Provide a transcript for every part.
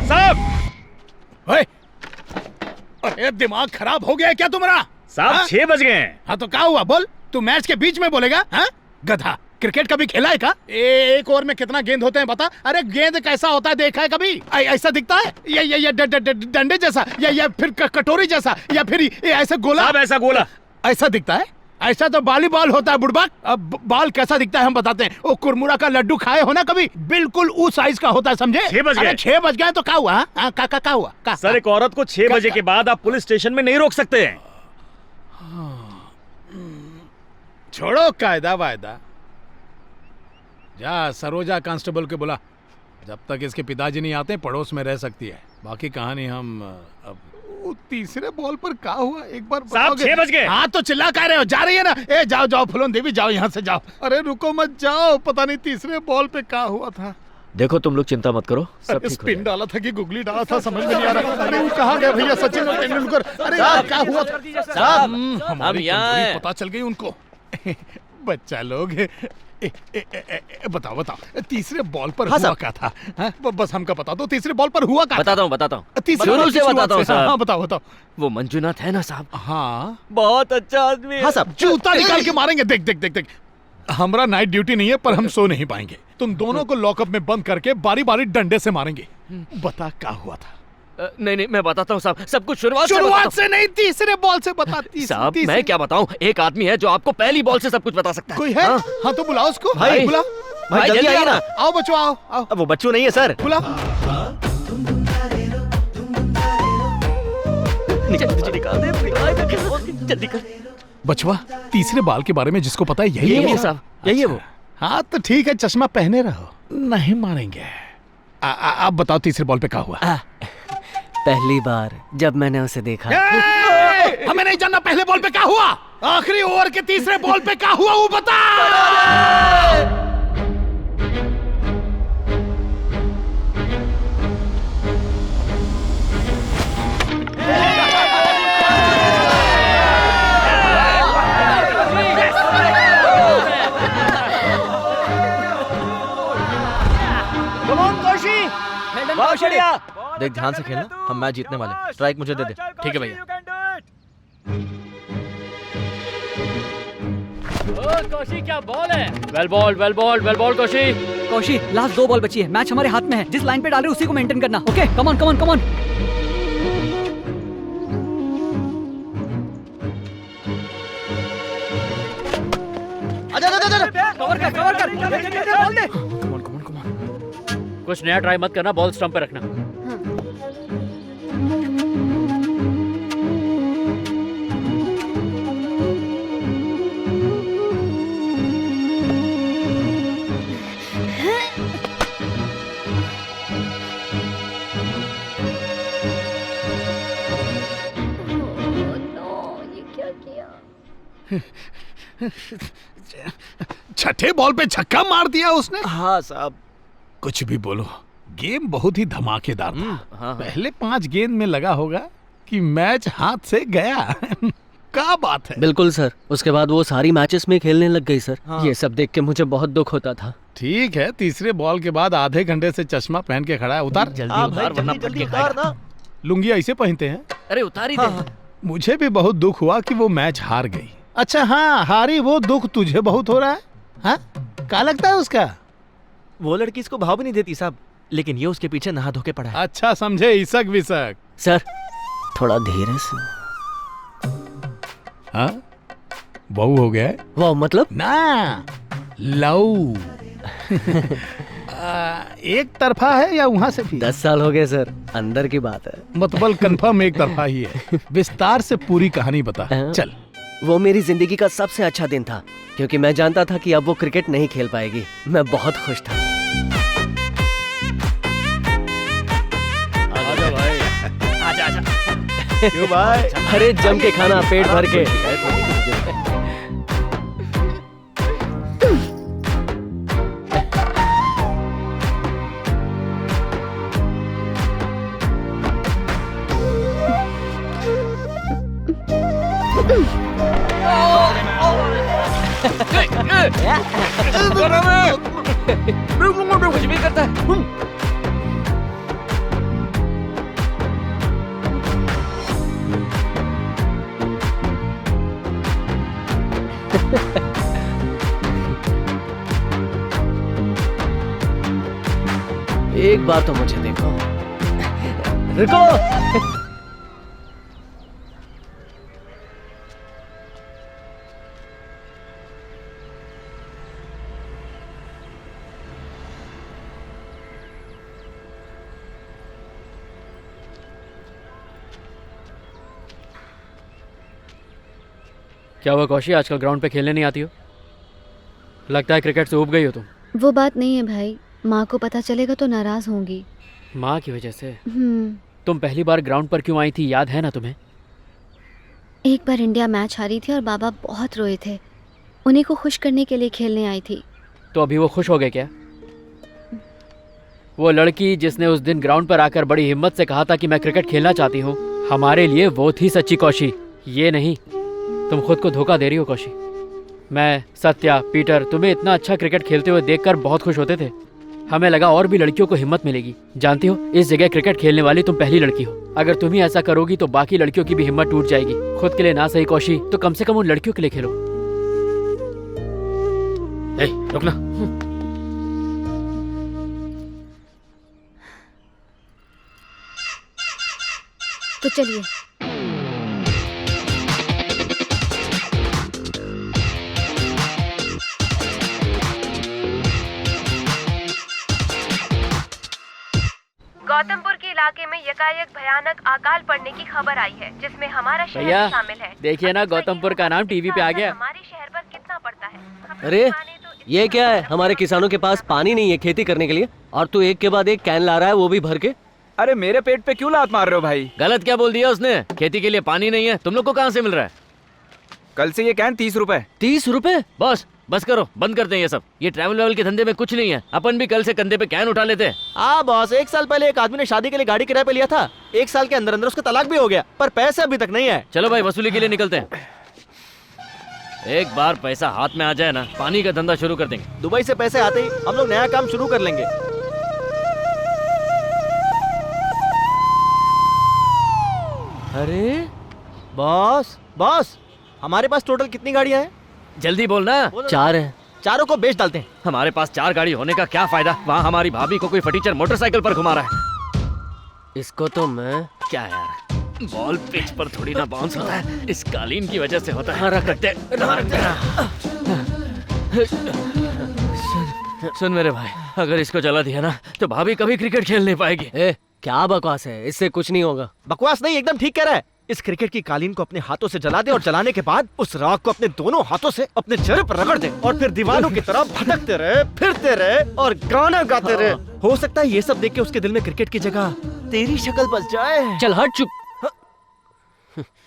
साहब। ओए, अरे दिमाग खराब हो गया क्या तुम्हारा? साहब 6 बज गए हैं। हाँ तो क्या हुआ बोल? तू मैच के बीच में बोलेगा? हाँ गधा, क्रिकेट कभी खेला है क्या? एक ओवर में कितना गेंद होते हैं बता? अरे गेंद कैसा होता है देखा है कभी? ऐसा दिखता है या डंडे जैसा या फिर कटोरी जैसा या फिर ऐसा गोला? साहब ऐसा गोला ऐसा दिखता है? ऐसा तो वॉलीबॉल होता है बुड़बक। अब बॉल कैसा दिखता है हम बताते हैं। वो कुरमुरा का लड्डू खाए हो ना कभी? बिल्कुल उस साइज का होता है, समझे? 6 बज गए। 6 बज गए तो क्या हुआ? क्या हुआ? सर एक औरत को 6 बजे के बाद आप पुलिस स्टेशन में नहीं रोक सकते हैं। छोड़ो कायदा वायदा, जा सरोजा कांस्टेबल के बुला। जब तक इसके पिताजी नहीं आते पड़ोस में रह सकती है। बाकी कहानी हम अब तीसरे बॉल पर क्या हुआ एक बार साहब 6 बज गए। हाँ तो चिल्ला कह रहे हो? जा रही है ना? ए जाओ जाओ फुलोन देवी जाओ, यहाँ से जाओ। अरे रुको मत जाओ, पता नहीं तीसरे बॉल पे क्या हुआ था। देखो तुम लोग चिंता मत करो, सब ठीक हो स्पिन डाला था कि गुगली डाला था समझ में नहीं आ रहा। अरे वो कहाँ गए भैया सचिन और तेंदुलकर? अरे क्या हुआ था? हमारी कमजोरी पता चल गई उनको। बच्चा लोग बताओ तीसरे बॉल पर हुआ क्या था? बस हमका बता दो तीसरे बॉल पर हुआ क्या? बताता हूँ शुरू से बताता हूँ साहब। हाँ बताओ। वो मंजुनाथ है ना साहब? हाँ बहुत अच्छा आदमी है। हाँ साहब, जूता निकाल के मारेंगे। देख हमारा नाइट ड्यूटी नहीं है पर हम सो नहीं पाएंगे। तुम दोनों को लॉकअप में बंद करके बारी बारी डंडे से मारेंगे। बता क्या हुआ था? नहीं मैं बताता हूँ साहब, सब कुछ शुरुआत से नहीं, तीसरे बॉल से बता। साहब मैं क्या बताऊँ, एक आदमी है जो आपको पहली बॉल से सब कुछ बता सकता है। कोई है? हाँ तो बुलाओ उसको। भाई बुला भाई जल्दी आइए ना। आओ बच्चों आओ। वो बच्चों नहीं है सर। बुला। नीचे निकाल दे, जल्दी कर। बचवा तीसरे बॉल के बारे में जिसको पता है यही है साहब, यही है वो। हाँ तो ठीक है, चश्मा पहने रहो, नहीं मारेंगे। आप बताओ तीसरे बॉल पे क्या हुआ? पहली बार जब मैंने उसे देखा। हमें नहीं जानना पहले बॉल पे क्या हुआ। आखिरी ओवर के तीसरे बॉल पे क्या हुआ वो बता। देख ध्यान से खेलना, हम मैच जीतने वाले। स्ट्राइक मुझे दे दे। ठीक है भैया। कौशी क्या बॉल है? वेल बॉल कौशी, लास्ट 2 बॉल बची है, मैच हमारे हाथ में है। जिस लाइन पे डाले उसी को मेंटेन करना। Okay come on. कवर कर बॉल दे। Come on. कुछ नया ट्राई मत करना, बॉल स्टंप पे रखना। छठे बॉल पे छक्का मार दिया उसने। हाँ साहब। कुछ भी बोलो, गेम बहुत ही धमाकेदार था। पहले 5 गेंद में लगा होगा कि मैच हाथ से गया। क्या बात है? बिल्कुल सर, उसके बाद वो सारी मैचेस में खेलने लग गई सर। ये सब देख के मुझे बहुत दुख होता था। ठीक है, तीसरे बॉल के बाद आधे घंटे से चश्मा पहन के खड़ा है। उतार जल्दी उतार वरना फट के खाएगा। लुंगी ऐसे पहनते हैं? अरे उतार ही दे। मुझे भी बहुत दुख हुआ कि वो मैच हार गई। अच्छा हाँ, हारी वो दुख तुझे बहुत हो रहा है? हाँ क्या लगता है उसका? वो लड़की इसको भाव भी नहीं देती साहब, लेकिन ये उसके पीछे नहा धो के पड़ा है। अच्छा समझे, इसक विसक। सर थोड़ा धीरे से। हाँ बहू हो गया है? वाह, मतलब ना लव। एक तरफा है या वहाँ से भी? 10 साल हो गए सर, अंदर की बात है। मतलब कंफर्म एक तरफा ही है। विस्तार से पूरी कहानी बता। चल। वो मेरी जिंदगी का सबसे अच्छा दिन था, क्योंकि मैं जानता था कि अब वो क्रिकेट नहीं खेल पाएगी। मैं बहुत खुश था। आजा भाई, आजा। क्यों भाई? अरे जम के खाना, पेट भर के। कुछ भी करता है। बार तो मुझे देखो। रुको। क्या हुआ कौशी, आजकल ग्राउंड पे खेलने नहीं आती हो? लगता है क्रिकेट से ऊब गई हो तुम। वो बात नहीं है भाई, माँ को पता चलेगा तो नाराज होंगी। माँ की वजह से? हम्म। तुम पहली बार ग्राउंड पर क्यों आई थी, याद है ना तुम्हें? एक बार इंडिया मैच हारी थी और बाबा बहुत रोए थे। उन्हीं को खुश करने के लिए खेलने आई थी। तो अभी वो खुश हो गए क्या? वो लड़की जिसने उस दिन ग्राउंड पर आकर बड़ी हिम्मत से कहा था कि मैं क्रिकेट खेलना चाहती हूँ, हमारे लिए वो थी सच्ची कौशी, ये नहीं। तुम खुद को धोखा दे रही हो कौशी। मैं, सत्या, पीटर तुम्हें इतना अच्छा क्रिकेट खेलते हुए देखकर बहुत खुश होते थे। हमें लगा और भी लड़कियों को हिम्मत मिलेगी। जानती हो, इस जगह क्रिकेट खेलने वाली तुम पहली लड़की हो। अगर तुम ही ऐसा करोगी तो बाकी लड़कियों की भी हिम्मत टूट जाएगी। खुद के लिए ना सही कौशी, तो कम से कम उन लड़कियों के लिए खेलो। रुकना। तो चलिए। गौतमपुर के इलाके में यकायक भयानक अकाल पड़ने की खबर आई है, जिसमें हमारा शहर भैया, भी शामिल है। देखिए ना, गौतमपुर का नाम टीवी पे आ गया। हमारे शहर पर कितना पड़ता है? अरे ये क्या है? हमारे किसानों के पास पानी नहीं है खेती करने के लिए, और तू एक के बाद एक कैन ला रहा है, वो भी भर के। अरे मेरे पेट पे क्यों लात मार रहे हो भाई? गलत क्या बोल दिया उसने? खेती के लिए पानी नहीं है, तुम लोग को कहाँ से मिल रहा है? कल से ये कैन 30 रुपए। 30 रुपए? बस करो, बंद करते हैं ये सब। ये ट्रैवल वेवल के धंधे में कुछ नहीं है। अपन भी कल से कंधे पे कैन उठा लेते हैं। हाँ बॉस, 1 साल पहले एक आदमी ने शादी के लिए गाड़ी किराए पे लिया था। 1 साल के अंदर अंदर उसका तलाक भी हो गया, पर पैसे अभी तक नहीं है। चलो भाई, वसूली के लिए निकलते हैं। एक बार पैसा हाथ में आ जाए ना, पानी का धंधा शुरू कर देंगे। दुबई से पैसे आते ही हम लोग नया काम शुरू कर लेंगे। अरे बॉस, हमारे पास टोटल कितनी गाड़ियां हैं? जल्दी बोलना। 4 है। चारों को बेच डालते हैं। हमारे पास 4 गाड़ी होने का क्या फायदा? वहाँ हमारी भाभी को कोई फटीचर मोटरसाइकिल पर घुमा रहा है। इसको तो मैं क्या यार, बॉल पिच पर थोड़ी ना बाउंस होता है, इस कालीन की वजह से होता है। रख दे। सुन मेरे भाई, अगर इसको जला दिया ना तो भाभी कभी क्रिकेट खेल नहीं पाएगी। क्या बकवास है? इससे कुछ नहीं होगा। बकवास नहीं, एकदम ठीक कह रहा है। इस क्रिकेट की कालीन को अपने हाथों से जला दे, और जलाने के बाद उस राख को अपने दोनों हाथों से अपने चेहरे पर रगड़ दे, और फिर दीवानों की तरह भटकते रहे, फिरते रहे और गाना गाते रहे। हो सकता है ये सब देख के उसके दिल में क्रिकेट की जगह तेरी शक्ल बस जाए। चल हट, चुप।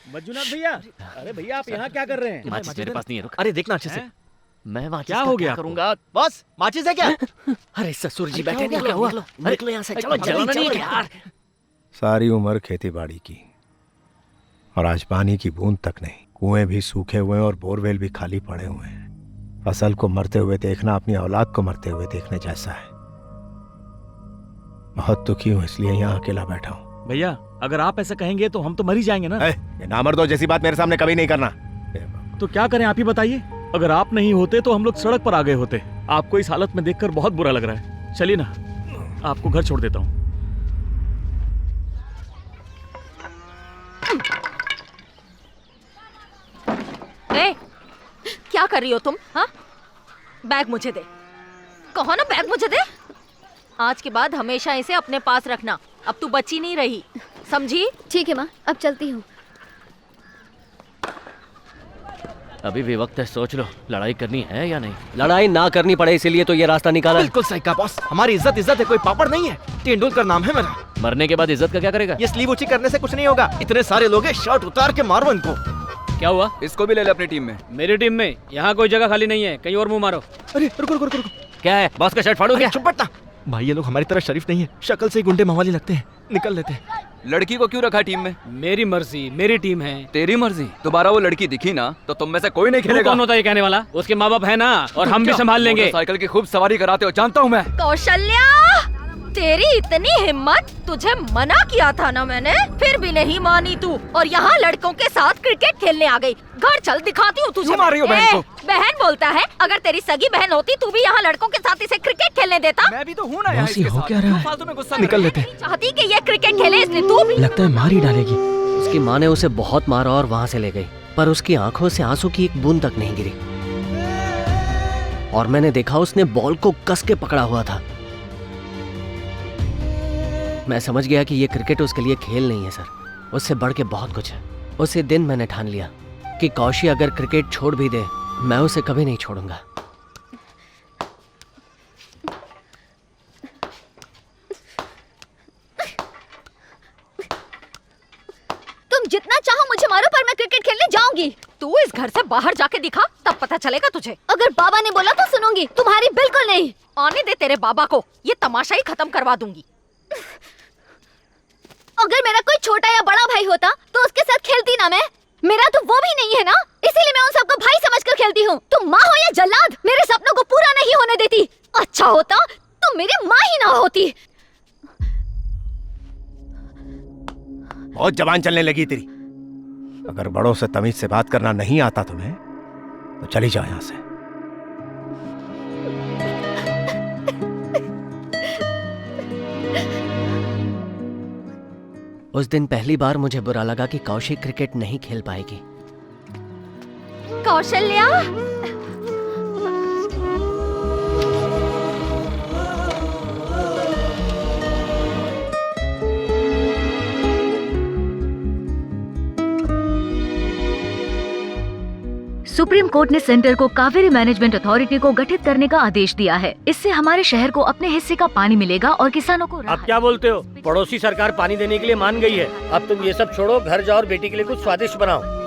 मंजुनाथ भैया, अरे भैया आप यहाँ क्या कर रहे हैं? माचिस मेरे पास नहीं है, रुक। अरे देखना अच्छे से। मैं माचिस क्या हो गया करूंगा? बॉस, माचिस है क्या? अरे ससुर जी बैठे, क्या हुआ? निकलो यहाँ से, चलो जलाना नहीं है यार। सारी उम्र खेती बाड़ी की, और आज पानी की बूंद तक नहीं। कुएं भी सूखे हुए हैं और बोरवेल भी खाली पड़े हुए हैं। फसल को मरते हुए देखना अपनी औलाद को मरते हुए देखने जैसा है। बहुत दुखी हूँ, इसलिए यहाँ अकेला बैठा हूँ। भैया, अगर आप ऐसा कहेंगे तो हम तो मर ही जाएंगे ना। ये नामर्दों जैसी बात मेरे सामने कभी नहीं करना। तो क्या करें, आप ही बताइए। अगर आप नहीं होते तो हम लोग सड़क पर आ गए होते। आपको इस हालत में देखकर बहुत बुरा लग रहा है। चलिए ना, आपको घर छोड़ देता हूँ। ए, क्या कर रही हो तुम? हाँ, बैग मुझे दे। कहो ना, बैग मुझे दे। आज के बाद हमेशा इसे अपने पास रखना। अब तू बची नहीं रही, समझी? ठीक है माँ, अब चलती हूँ। अभी भी वक्त है, सोच लो, लड़ाई करनी है या नहीं। लड़ाई ना करनी पड़े इसीलिए तो ये रास्ता निकाला। बिल्कुल सही कहा बॉस, हमारी इज्जत है, कोई पापड़ नहीं है। तेंदुलकर नाम है मेरा। मरने के बाद इज्जत का क्या करेगा? ये स्लीव ऊंची करने से कुछ नहीं होगा। इतने सारे लोग हैं, शर्ट उतार के मारो इनको। क्या हुआ? इसको भी ले ले अपनी टीम में। मेरी टीम में यहाँ कोई जगह खाली नहीं है, कहीं और मुंह मारो। अरे रुको रुको रुको। क्या है, बॉस का शर्ट फाड़ू क्या? चुप बैठना भाई, ये लोग हमारी तरह शरीफ नहीं है, शक्ल से ही गुंडे मवाली लगते हैं। निकल लेते हैं। लड़की को क्यों रखा टीम में? मेरी मर्जी, मेरी टीम है। तेरी मर्जी? दोबारा वो लड़की दिखी ना तो तुम में से कोई नहीं खेलेगा। कौन होता है ये कहने वाला? उसके माँ बाप है ना, और हम भी संभाल लेंगे। साइकिल की खूब सवारी कराते हो, जानता हूँ मैं। कौशल्या, तेरी इतनी हिम्मत, तुझे मना किया था ना मैंने, फिर भी नहीं मानी तू और यहाँ लड़कों के साथ क्रिकेट खेलने आ गई। घर चल, दिखाती हूँ तुझे। क्यों मार रही हो बहन को? बहन बोलता है, अगर तेरी सगी बहन होती तू भी यहाँ लड़कों के साथ इसे क्रिकेट खेलने देता। मैं भी तो हूँ ना यहाँ मौसी, इसके हो साथ। क्या रहा है? फालतू में गुस्सा निकल लेते नहीं चाहती कि ये क्रिकेट खेले, इसलिए तू भी। लगता है मार ही डालेगी। उसकी माँ ने उसे बहुत मारा और वहां से ले गई, पर उसकी आंखों से आंसू की एक बूंद तक नहीं गिरी। और मैंने देखा उसने बॉल को कस के पकड़ा हुआ था। मैं समझ गया कि ये क्रिकेट उसके लिए खेल नहीं है सर, उससे बढ़ के बहुत कुछ है। उसी दिन मैंने ठान लिया कि कौशी अगर क्रिकेट छोड़ भी दे, मैं उसे कभी नहीं छोड़ूंगा। तुम जितना चाहो मुझे मारो, पर मैं क्रिकेट खेलने जाऊंगी। तू इस घर से बाहर जाके दिखा, तब पता चलेगा तुझे। अगर बाबा ने बोला तो सुनूंगी, तुम्हारी बिल्कुल नहीं। आने दे तेरे बाबा को, ये तमाशा ही खत्म करवा दूंगी। अगर मेरा कोई छोटा या बड़ा भाई होता तो उसके साथ खेलती ना मैं। मेरा तो वो भी नहीं है ना, इसीलिए मैं उन सबको भाई समझकर खेलती हूँ। तुम माँ हो या जल्लाद, मेरे सपनों को पूरा नहीं होने देती। अच्छा होता तुम मेरी माँ ही ना होती। बहुत जबान चलने लगी तेरी। अगर बड़ों से तमीज से बात करना नहीं आता तुम्हें तो चली जाओ यहां से। उस दिन पहली बार मुझे बुरा लगा कि कौशी क्रिकेट नहीं खेल पाएगी। कौशल्या, सुप्रीम कोर्ट ने सेंटर को कावेरी मैनेजमेंट अथॉरिटी को गठित करने का आदेश दिया है। इससे हमारे शहर को अपने हिस्से का पानी मिलेगा और किसानों को अब क्या बोलते हो? पड़ोसी सरकार पानी देने के लिए मान गई है। अब तुम ये सब छोड़ो, घर जाओ और बेटी के लिए कुछ स्वादिष्ट बनाओ।